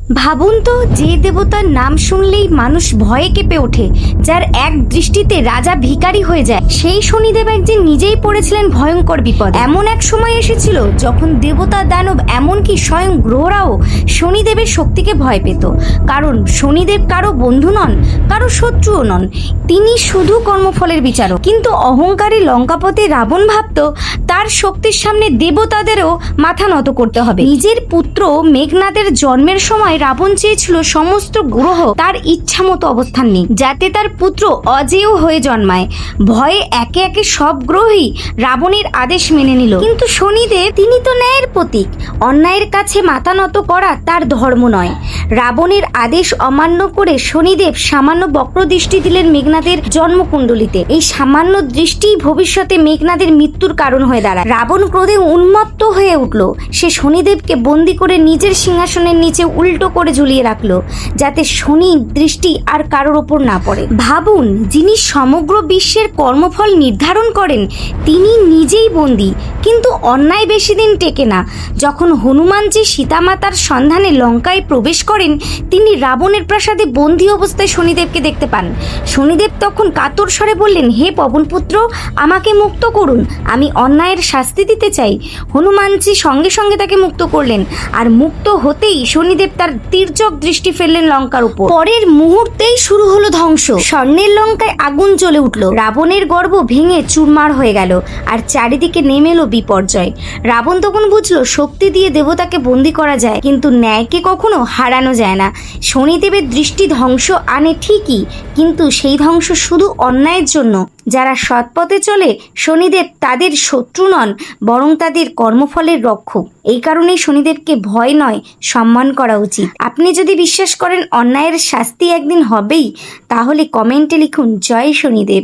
ভাবুন তো, যে দেবতার নাম শুনলেই মানুষ ভয়ে কেঁপে ওঠে, যার এক দৃষ্টিতে রাজা ভিখারি হয়ে যায়, সেই শনিদেব একদিন নিজেই পড়েছিলেন ভয়ঙ্কর বিপদ। এমন এক সময় এসেছিল যখন দেবতা, দানব, এমনকি স্বয়ং গ্রহরাও শনিদেবের শক্তিকে ভয় পেত। কারণ শনিদেব কারো বন্ধু নন, কারো শত্রুও নন, তিনি শুধু কর্মফলের বিচারক। কিন্তু অহংকারী লঙ্কাপতি রাবণ ভাবত তার শক্তির সামনে দেবতাদেরও মাথা নত করতে হবে। নিজের পুত্র মেঘনাদের জন্মের সময় রাবণ চেয়েছিল সমস্ত গ্রহ তার ইচ্ছা মতো অবস্থান নিক, যাতে তার পুত্র অজেয় হয়ে জন্মায়। ভয়ে একে একে সব গ্রহই রাবণের আদেশ মেনে নিল। কিন্তু শনিদেব, তিনি তো ন্যায়ের প্রতীক, অন্যায়ের কাছে মাথা নত করা তার ধর্ম নয়। রাবণের আদেশ অমান্য করে শনিদেব সামান্য বক্র দৃষ্টি দিলেন মেঘনাদের জন্মকুণ্ডলিতে। এই সামান্য দৃষ্টি ভবিষ্যতে মেঘনাদের মৃত্যুর কারণ হয়ে দাঁড়ায়। রাবণ ক্রোধে উন্মত্ত হয়ে উঠল। সে শনিদেবকে বন্দি করে নিজের সিংহাসনের নিচে উল্টো করে ঝুলিয়ে রাখলো, যাতে শনি দৃষ্টি আর কারোর ওপর না পড়ে। ভাবুন, যিনি সমগ্র বিশ্বের কর্মফল নির্ধারণ করেন, তিনি নিজেই বন্দী। কিন্তু অন্যায় বেশি দিন টেকে না। যখন হনুমানজি সীতামাতার সন্ধানে লঙ্কায় প্রবেশ করেন, তিনি রাবণের প্রাসাদে বন্দী অবস্থায় শনিদেবকে দেখতে পান। শনিদেব তখন কাতর স্বরে বললেন, হে পবনপুত্র, আমাকে মুক্ত করুন, আমি অন্যায়ের শাস্তি দিতে চাই। হনুমানজি সঙ্গে সঙ্গে তাকে মুক্ত করলেন, আর মুক্ত হতেই শনিদেব তার তীর্যক দৃষ্টি ফেললেন লঙ্কার উপর। পরের মুহূর্তেই শুরু হলো ধ্বংস। স্বর্ণের লঙ্কায় আগুন জ্বলে উঠল, রাবণের গর্ব ভেঙে চুরমার হয়ে গেল, আর চারিদিকে নেমে এলো বিপর্যয়। রাবণ তখন বুঝলো, শক্তি দিয়ে দেবতাকে বন্দি করা যায়, কিন্তু ন্যায়কে কখনো হারানো যায় না। শনিদেবের দৃষ্টি ধ্বংস আনে ঠিকই, কিন্তু সেই ধ্বংস শুধু অন্যায়ের জন্য। যারা সৎপথে চলে, শনিদেব তাদের শত্রু নন, বরং তাদের কর্মফলের রক্ষক। এই কারণেই শনিদেবকে ভয় নয়, সম্মান করা উচিত। আপনি যদি বিশ্বাস করেন অন্যায়ের শাস্তি একদিন হবেই, তাহলে কমেন্টে লিখুন জয় শনিদেব।